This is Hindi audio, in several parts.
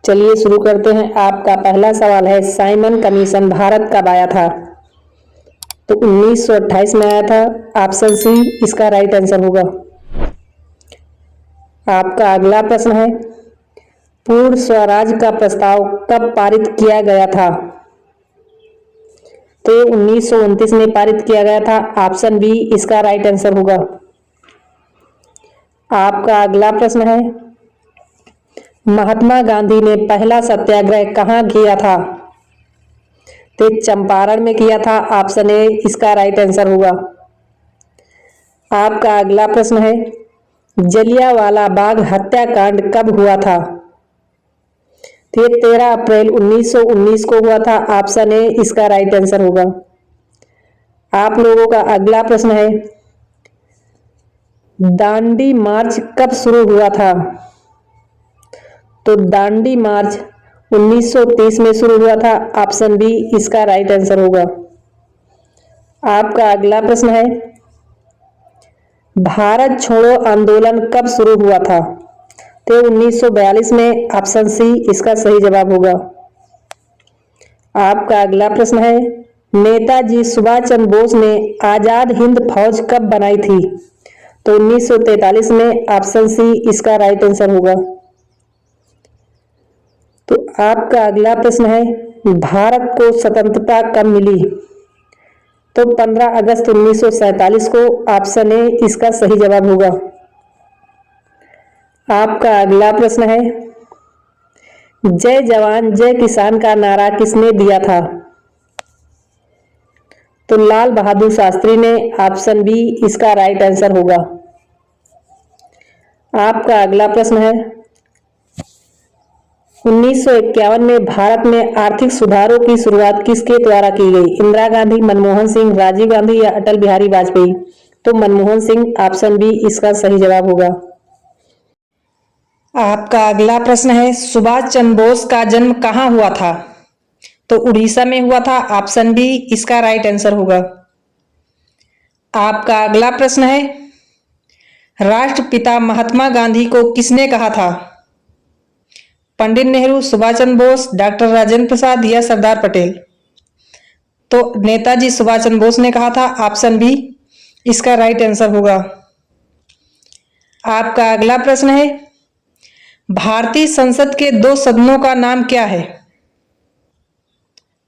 चलिए शुरू करते हैं। आपका पहला सवाल है, साइमन कमीशन भारत कब आया था? तो 1928 में आया था। ऑप्शन सी इसका राइट आंसर होगा। आपका अगला प्रश्न है, पूर्ण स्वराज का प्रस्ताव कब पारित किया गया था? तो 1929 में पारित किया गया था। ऑप्शन बी इसका राइट आंसर होगा। आपका अगला प्रश्न है, महात्मा गांधी ने पहला सत्याग्रह कहाँ किया था? तो चंपारण में किया था। ऑप्शन ए इसका राइट आंसर होगा। आपका अगला प्रश्न है, जलियांवाला बाग हत्याकांड कब हुआ था? तो 13 अप्रैल 1919 को हुआ था। ऑप्शन ए इसका राइट आंसर होगा। आप लोगों का अगला प्रश्न है, दांडी मार्च कब शुरू हुआ था? तो दांडी मार्च 1930 में शुरू हुआ था। ऑप्शन बी इसका राइट आंसर होगा। आपका अगला प्रश्न है, भारत छोड़ो आंदोलन कब शुरू हुआ था? तो 1942 में। ऑप्शन सी इसका सही जवाब होगा। आपका अगला प्रश्न है, नेताजी सुभाष चंद्र बोस ने आजाद हिंद फौज कब बनाई थी? तो 1943 में। ऑप्शन सी इसका राइट आंसर होगा। तो आपका अगला प्रश्न है, भारत को स्वतंत्रता कब मिली? तो 15 अगस्त 1947 को। ऑप्शन ए इसका सही जवाब होगा। आपका अगला प्रश्न है, जय जवान जय किसान का नारा किसने दिया था? तो लाल बहादुर शास्त्री ने। ऑप्शन बी इसका राइट आंसर होगा। आपका अगला प्रश्न है, 1951 में भारत में आर्थिक सुधारों की शुरुआत किसके द्वारा की गई? इंदिरा गांधी, मनमोहन सिंह, राजीव गांधी या अटल बिहारी वाजपेयी? तो मनमोहन सिंह। ऑप्शन बी इसका सही जवाब होगा। आपका अगला प्रश्न है, सुभाष चंद्र बोस का जन्म कहाँ हुआ था? तो उड़ीसा में हुआ था। ऑप्शन बी इसका राइट आंसर होगा। आपका अगला प्रश्न है, राष्ट्रपिता महात्मा गांधी को किसने कहा था? पंडित नेहरू, सुभाष चंद्र बोस, डॉक्टर राजेंद्र प्रसाद या सरदार पटेल? तो नेताजी सुभाष चंद्र बोस ने कहा था। ऑप्शन बी इसका राइट आंसर होगा। आपका अगला प्रश्न है, भारतीय संसद के दो सदनों का नाम क्या है?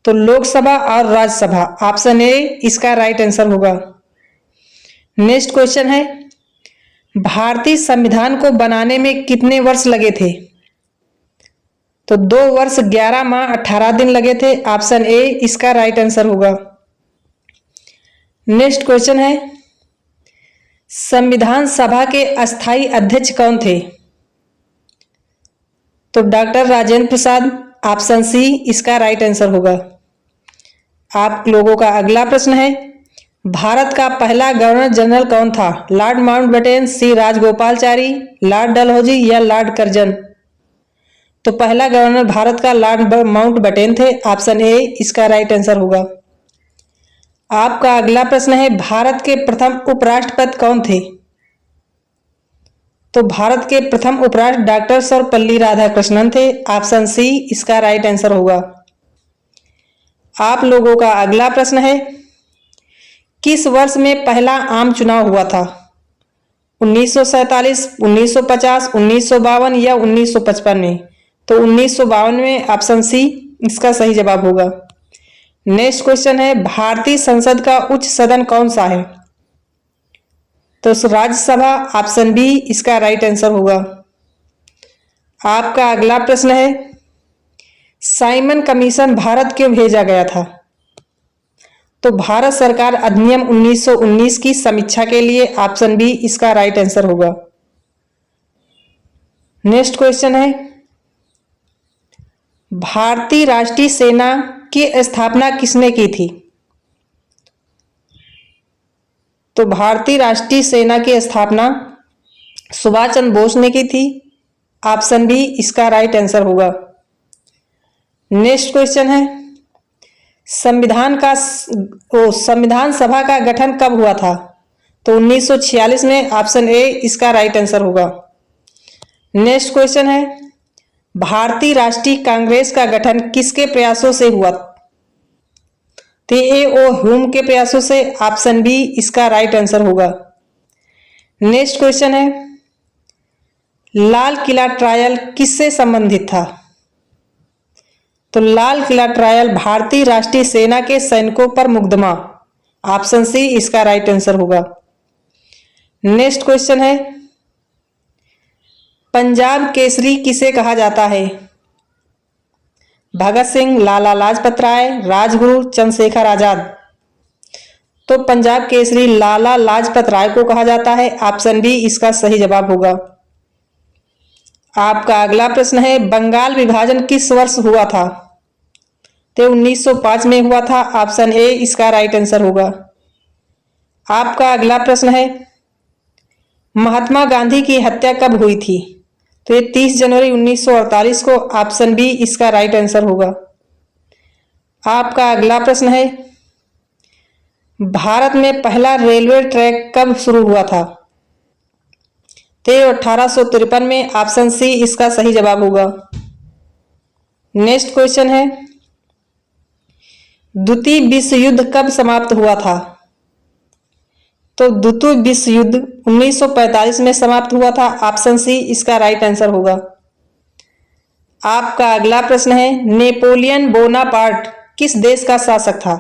तो लोकसभा और राज्यसभा। ऑप्शन ए इसका राइट आंसर होगा। नेक्स्ट क्वेश्चन है, भारतीय संविधान को बनाने में कितने वर्ष लगे थे? तो 2 वर्ष 11 माह 18 दिन लगे थे। ऑप्शन ए इसका राइट आंसर होगा। नेक्स्ट क्वेश्चन है, संविधान सभा के अस्थायी अध्यक्ष कौन थे? तो doctor Rajendra Prasad. Option C इसका राइट आंसर होगा। आप लोगों का अगला प्रश्न है, भारत का पहला गवर्नर जनरल कौन था? लॉर्ड माउंटबेटन, सी राजगोपालचारी, लॉर्ड डलहौजी या लॉर्ड कर्जन? तो पहला गवर्नर भारत का लॉर्ड माउंटबेटन थे। ऑप्शन ए इसका राइट आंसर होगा। आपका अगला प्रश्न है, भारत के प्रथम उपराष्ट्रपति कौन थे? तो भारत के प्रथम उपराष्ट्रपति डॉक्टर सर्वपल्ली राधाकृष्णन थे। ऑप्शन सी इसका राइट आंसर होगा। आप लोगों का अगला प्रश्न है, किस वर्ष में पहला आम चुनाव हुआ था? 1947, 1950, 1952 या 1955 में? तो 1952 में। ऑप्शन सी इसका सही जवाब होगा। नेक्स्ट क्वेश्चन है, भारतीय संसद का उच्च सदन कौन सा है? तो राज्यसभा। ऑप्शन बी इसका राइट आंसर होगा। आपका अगला प्रश्न है, साइमन कमीशन भारत क्यों भेजा गया था? तो भारत सरकार अधिनियम 1919 की समीक्षा के लिए। ऑप्शन बी इसका राइट आंसर होगा। नेक्स्ट क्वेश्चन है, भारतीय राष्ट्रीय सेना की स्थापना किसने की थी? तो भारतीय राष्ट्रीय सेना की स्थापना सुभाष चंद्र बोस ने की थी। ऑप्शन बी इसका राइट आंसर होगा। नेक्स्ट क्वेश्चन है, संविधान सभा का गठन कब हुआ था? तो 1946 में। ऑप्शन ए इसका राइट आंसर होगा। नेक्स्ट क्वेश्चन है, भारतीय राष्ट्रीय कांग्रेस का गठन किसके प्रयासों से हुआ? तो ए ओ ह्यूम के प्रयासों से। ऑप्शन बी इसका राइट आंसर होगा। नेक्स्ट क्वेश्चन है, लाल किला ट्रायल किससे संबंधित था? तो लाल किला ट्रायल भारतीय राष्ट्रीय सेना के सैनिकों पर मुकदमा। ऑप्शन सी इसका राइट आंसर होगा। नेक्स्ट क्वेश्चन है, पंजाब केसरी किसे कहा जाता है? भगत सिंह, लाला लाजपत राय, राजगुरु, चंद्रशेखर आजाद। तो पंजाब केसरी लाला लाजपत राय को कहा जाता है। ऑप्शन बी इसका सही जवाब होगा। आपका अगला प्रश्न है, बंगाल विभाजन किस वर्ष हुआ था? तो 1905 में हुआ था। ऑप्शन ए इसका राइट आंसर होगा। आपका अगला प्रश्न है, महात्मा गांधी की हत्या कब हुई थी? तो ये 30 जनवरी 1948 को। ऑप्शन बी इसका राइट आंसर होगा। आपका अगला प्रश्न है, भारत में पहला रेलवे ट्रैक कब शुरू हुआ था? तो 1853 में। ऑप्शन सी इसका सही जवाब होगा। नेक्स्ट क्वेश्चन है, द्वितीय विश्व युद्ध कब समाप्त हुआ था? तो द्वितीय विश्व युद्ध 1945 में समाप्त हुआ था। ऑप्शन सी इसका राइट आंसर होगा। आपका अगला प्रश्न है, नेपोलियन बोनापार्ट किस देश का शासक था?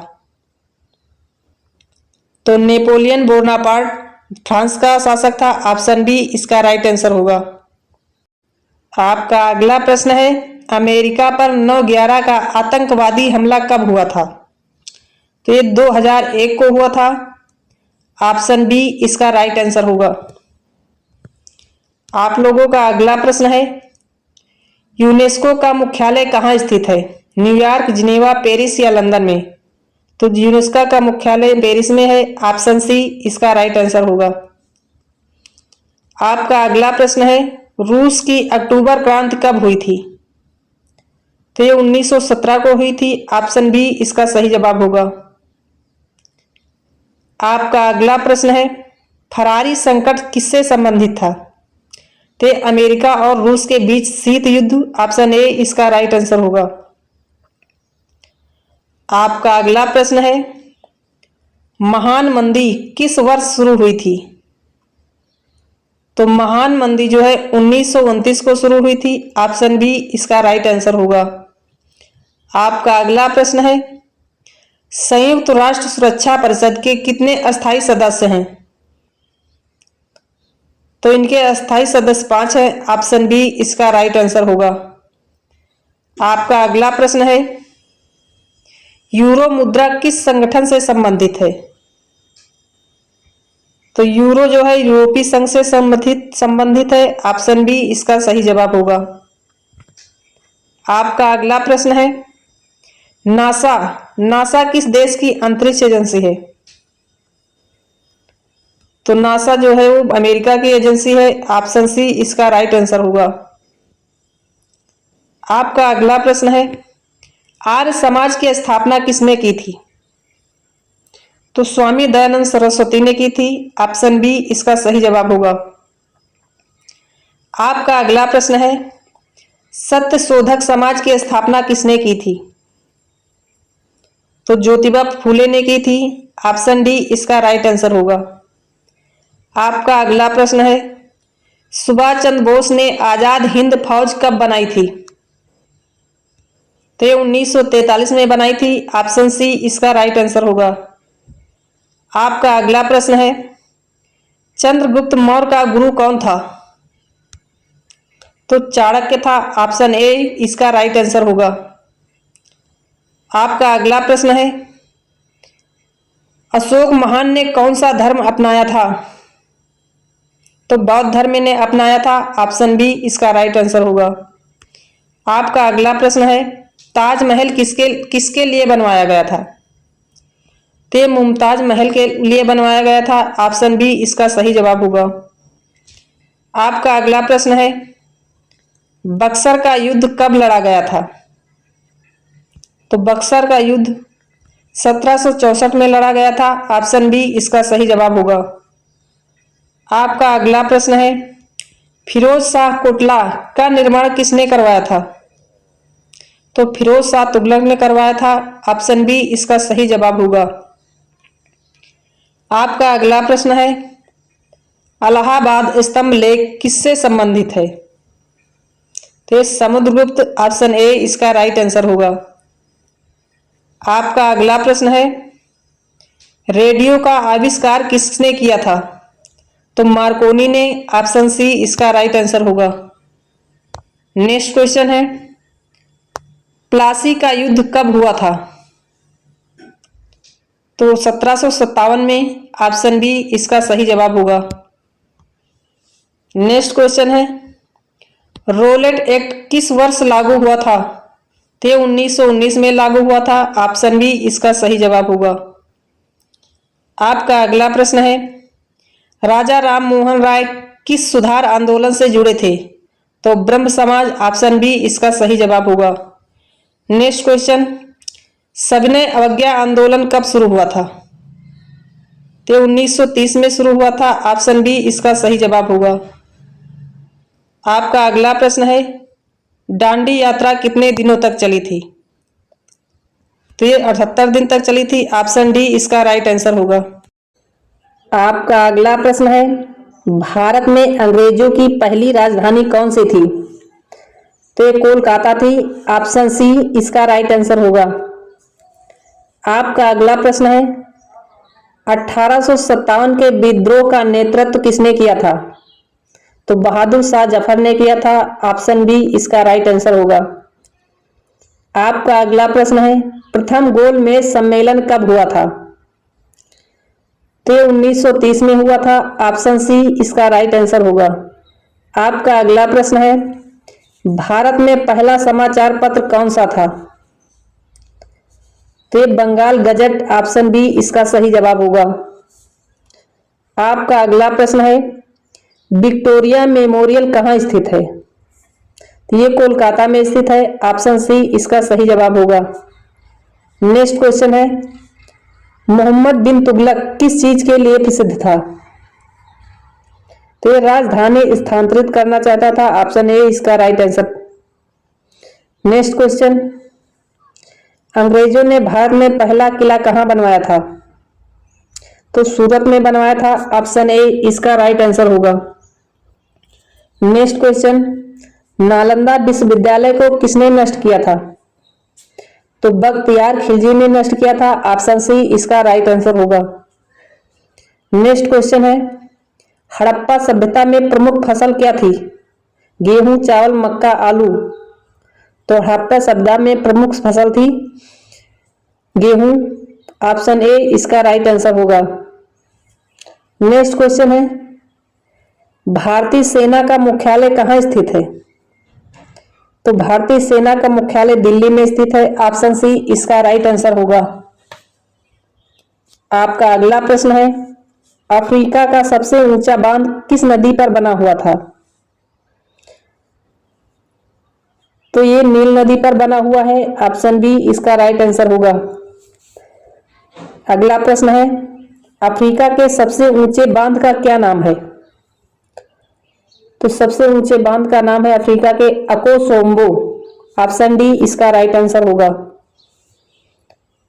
तो नेपोलियन बोनापार्ट फ्रांस का शासक था। ऑप्शन बी इसका राइट आंसर होगा। आपका अगला प्रश्न है, अमेरिका पर 9/11 का आतंकवादी हमला कब हुआ था? तो ये 2001 को हुआ था। ऑप्शन बी इसका राइट आंसर होगा। आप लोगों का अगला प्रश्न है, यूनेस्को का मुख्यालय कहाँ स्थित है? न्यूयॉर्क, जिनेवा, पेरिस या लंदन में? तो यूनेस्को का मुख्यालय पेरिस में है। ऑप्शन सी इसका राइट आंसर होगा। आपका अगला प्रश्न है, रूस की अक्टूबर क्रांति कब हुई थी? तो ये 1917 को हुई थी। ऑप्शन बी इसका सही जवाब होगा। आपका अगला प्रश्न है, फरारी संकट किससे संबंधित था? तो अमेरिका और रूस के बीच शीत युद्ध। ऑप्शन ए इसका राइट आंसर होगा। आपका अगला प्रश्न है, महान मंदी किस वर्ष शुरू हुई थी? तो महान मंदी जो है 1929 को शुरू हुई थी। ऑप्शन बी इसका राइट आंसर होगा। आपका अगला प्रश्न है, संयुक्त राष्ट्र सुरक्षा परिषद के कितने अस्थायी सदस्य हैं? तो इनके अस्थायी सदस्य 5 हैं। ऑप्शन बी इसका राइट आंसर होगा। आपका अगला प्रश्न है, यूरो मुद्रा किस संगठन से संबंधित है? तो यूरो जो है यूरोपीय संघ से संबंधित है। ऑप्शन बी इसका सही जवाब होगा। आपका अगला प्रश्न है, नासा किस देश की अंतरिक्ष एजेंसी है? तो नासा जो है वो अमेरिका की एजेंसी है। ऑप्शन सी इसका राइट आंसर होगा। आपका अगला प्रश्न है, आर्य समाज की स्थापना किसने की थी? तो स्वामी दयानंद सरस्वती ने की थी। ऑप्शन बी इसका सही जवाब होगा। आपका अगला प्रश्न है, सत्य शोधक समाज की स्थापना किसने की थी? तो ज्योतिबा फूले ने की थी। ऑप्शन डी इसका राइट आंसर होगा। आपका अगला प्रश्न है, सुभाष चंद्र बोस ने आजाद हिंद फौज कब बनाई थी? तो 1943 में बनाई थी। ऑप्शन सी इसका राइट आंसर होगा। आपका अगला प्रश्न है, चंद्रगुप्त मौर्य का गुरु कौन था? तो चाणक्य था। ऑप्शन ए इसका राइट आंसर होगा। आपका अगला प्रश्न है, अशोक महान ने कौन सा धर्म अपनाया था? तो बौद्ध धर्म ने अपनाया था। ऑप्शन बी इसका राइट आंसर होगा। आपका अगला प्रश्न है, ताजमहल किसके लिए बनवाया गया था? तो मुमताज महल के लिए बनवाया गया था। ऑप्शन बी इसका सही जवाब होगा। आपका अगला प्रश्न है, बक्सर का युद्ध कब लड़ा गया था? तो बक्सर का युद्ध 1764 में लड़ा गया था। ऑप्शन बी इसका सही जवाब होगा। आपका अगला प्रश्न है, फिरोज शाह कोटला का निर्माण किसने करवाया था? तो फिरोज शाह तुगलक ने करवाया था। ऑप्शन बी इसका सही जवाब होगा। आपका अगला प्रश्न है, इलाहाबाद स्तंभ लेख किससे संबंधित है? तो ये समुद्रगुप्त, ऑप्शन ए इसका राइट आंसर होगा। आपका अगला प्रश्न है, रेडियो का आविष्कार किसने किया था? तो मार्कोनी ने, ऑप्शन सी इसका राइट आंसर होगा। नेक्स्ट क्वेश्चन है, प्लासी का युद्ध कब हुआ था? तो 1757 में, ऑप्शन बी इसका सही जवाब होगा। नेक्स्ट क्वेश्चन है, रोलेट एक्ट किस वर्ष लागू हुआ था? तो 1919 में लागू हुआ था। ऑप्शन बी इसका सही जवाब होगा। आपका अगला प्रश्न है, राजा राम मोहन राय किस सुधार आंदोलन से जुड़े थे? तो ब्रह्म समाज, ऑप्शन बी इसका सही जवाब होगा। नेक्स्ट क्वेश्चन, सविनय अवज्ञा आंदोलन कब शुरू हुआ था? तो 1930 में शुरू हुआ था। ऑप्शन बी इसका सही जवाब होगा। आपका अगला प्रश्न है, दांडी यात्रा कितने दिनों तक चली थी? तो ये 78 दिन तक चली थी। ऑप्शन डी इसका राइट आंसर होगा। आपका अगला प्रश्न है, भारत में अंग्रेजों की पहली राजधानी कौन सी थी? तो ये कोलकाता थी। ऑप्शन सी इसका राइट आंसर होगा। आपका अगला प्रश्न है, 1857 के विद्रोह का नेतृत्व किसने किया था? तो बहादुर शाह जफर ने किया था। ऑप्शन बी इसका राइट आंसर होगा। आपका अगला प्रश्न है, प्रथम गोलमेज सम्मेलन कब हुआ था? तो 1930 में हुआ था। ऑप्शन सी इसका राइट आंसर होगा। आपका अगला प्रश्न है, भारत में पहला समाचार पत्र कौन सा था? तो बंगाल गजट, ऑप्शन बी इसका सही जवाब होगा। आपका अगला प्रश्न है, विक्टोरिया मेमोरियल कहाँ स्थित है? तो ये कोलकाता में स्थित है। ऑप्शन सी इसका सही जवाब होगा। नेक्स्ट क्वेश्चन है, मोहम्मद बिन तुगलक किस चीज के लिए प्रसिद्ध था? तो ये राजधानी स्थानांतरित करना चाहता था। ऑप्शन ए इसका राइट आंसर। नेक्स्ट क्वेश्चन, अंग्रेजों ने भारत में पहला किला कहाँ बनवाया था? तो सूरत में बनवाया था। ऑप्शन ए इसका राइट आंसर होगा। नेक्स्ट क्वेश्चन, नालंदा विश्वविद्यालय को किसने नष्ट किया था? तो बख्तियार खिलजी ने नष्ट किया था। ऑप्शन सी इसका राइट आंसर होगा। नेक्स्ट क्वेश्चन है, हड़प्पा सभ्यता में प्रमुख फसल क्या थी? गेहूं, चावल, मक्का, आलू। तो हड़प्पा सभ्यता में प्रमुख फसल थी गेहूं। ऑप्शन ए इसका राइट आंसर होगा। नेक्स्ट क्वेश्चन है, भारतीय सेना का मुख्यालय कहाँ स्थित है? तो भारतीय सेना का मुख्यालय दिल्ली में स्थित है। ऑप्शन सी इसका राइट आंसर होगा। आपका अगला प्रश्न है, अफ्रीका का सबसे ऊंचा बांध किस नदी पर बना हुआ था? तो ये नील नदी पर बना हुआ है। ऑप्शन बी इसका राइट आंसर होगा। अगला प्रश्न है, अफ्रीका के सबसे ऊंचे बांध का क्या नाम है? तो सबसे ऊंचे बांध का नाम है अफ्रीका के अकोसोम्बो। ऑप्शन डी इसका राइट आंसर होगा।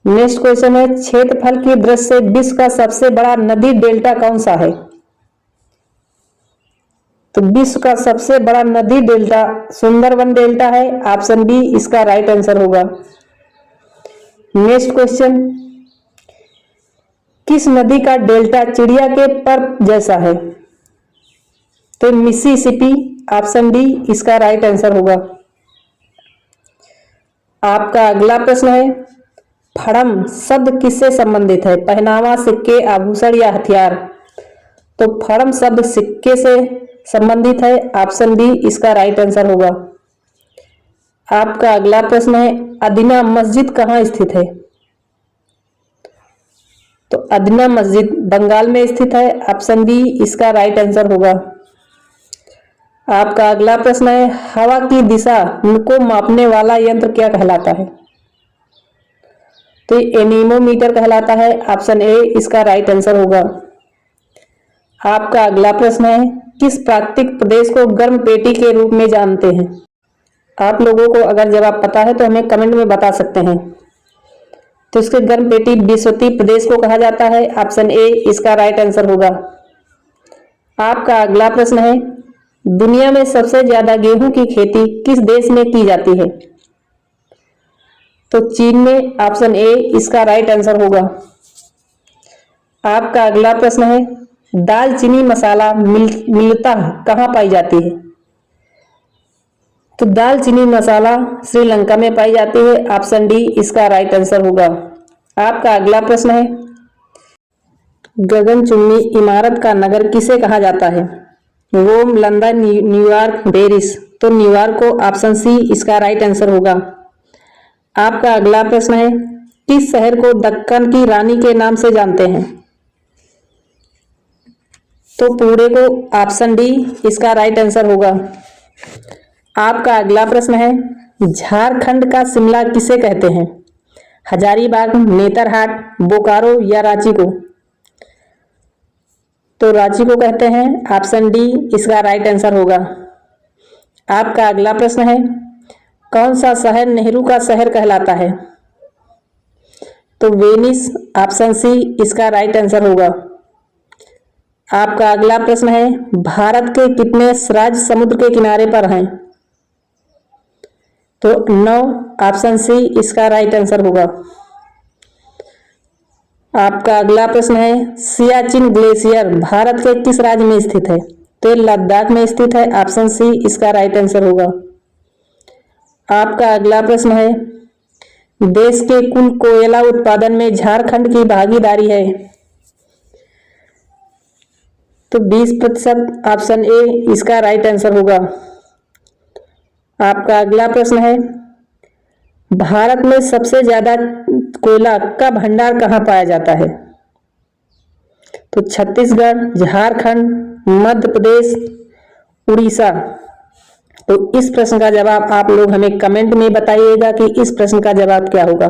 नेक्स्ट क्वेश्चन है, क्षेत्रफल की दृष्टि से विश्व का सबसे बड़ा नदी डेल्टा कौन सा है? तो विश्व का सबसे बड़ा नदी डेल्टा सुंदरबन डेल्टा है। ऑप्शन बी इसका राइट आंसर होगा। नेक्स्ट क्वेश्चन, किस नदी का डेल्टा चिड़िया के पर जैसा है? तो मिसिसिपी। ऑप्शन डी इसका राइट आंसर होगा। आपका अगला प्रश्न है, फड़म शब्द किससे संबंधित है? पहनावा, सिक्के, आभूषण या हथियार? तो फड़म शब्द सिक्के से संबंधित है। ऑप्शन बी इसका राइट आंसर होगा। आपका अगला प्रश्न है, अदीना मस्जिद कहाँ स्थित है? तो अदीना मस्जिद बंगाल में स्थित है। ऑप्शन बी इसका राइट आंसर होगा। आपका अगला प्रश्न है, हवा की दिशा को मापने वाला यंत्र क्या कहलाता है? तो एनीमोमीटर कहलाता है। ऑप्शन ए इसका राइट आंसर होगा। आपका अगला प्रश्न है, किस प्राकृतिक प्रदेश को गर्म पेटी के रूप में जानते हैं? आप लोगों को अगर जवाब पता है तो हमें कमेंट में बता सकते हैं। तो इसके गर्म पेटी विषुवतीय प्रदेश को कहा जाता है। ऑप्शन ए इसका राइट आंसर होगा। आपका अगला प्रश्न है, दुनिया में सबसे ज्यादा गेहूं की खेती किस देश में की जाती है? तो चीन में। ऑप्शन ए इसका राइट आंसर होगा। आपका अगला प्रश्न है, दालचीनी मसाला मूलतः कहाँ पाई जाती है? तो दालचीनी मसाला श्रीलंका में पाई जाती है। ऑप्शन डी इसका राइट आंसर होगा। आपका अगला प्रश्न है, गगनचुंबी इमारत का नगर किसे कहा जाता है? रोम, लंदन, न्यूयॉर्क, पेरिस। तो न्यूयॉर्क को। ऑप्शन सी इसका राइट आंसर होगा। आपका अगला प्रश्न है, किस शहर को दक्कन की रानी के नाम से जानते हैं? तो पुणे को। ऑप्शन डी इसका राइट आंसर होगा। आपका अगला प्रश्न है, झारखंड का शिमला किसे कहते हैं? हजारीबाग, नेतरहाट, बोकारो या रांची को? तो रांची को कहते हैं। ऑप्शन डी इसका राइट आंसर होगा। आपका अगला प्रश्न है, कौन सा शहर नेहरू का शहर कहलाता है? तो वेनिस। ऑप्शन सी इसका राइट आंसर होगा। आपका अगला प्रश्न है, भारत के कितने राज्य समुद्र के किनारे पर हैं? तो 9। ऑप्शन सी इसका राइट आंसर होगा। आपका अगला प्रश्न है, सियाचिन ग्लेशियर भारत के किस राज्य में स्थित है? तो लद्दाख में स्थित है। ऑप्शन सी इसका राइट आंसर होगा। आपका अगला प्रश्न है, देश के कुल कोयला उत्पादन में झारखंड की भागीदारी है? तो 20%। ऑप्शन ए इसका राइट आंसर होगा। आपका अगला प्रश्न है, भारत में सबसे ज्यादा कोयला का भंडार कहाँ पाया जाता है? तो छत्तीसगढ़, झारखंड, मध्य प्रदेश, उड़ीसा। तो इस प्रश्न का जवाब आप लोग हमें कमेंट में बताइएगा कि इस प्रश्न का जवाब क्या होगा।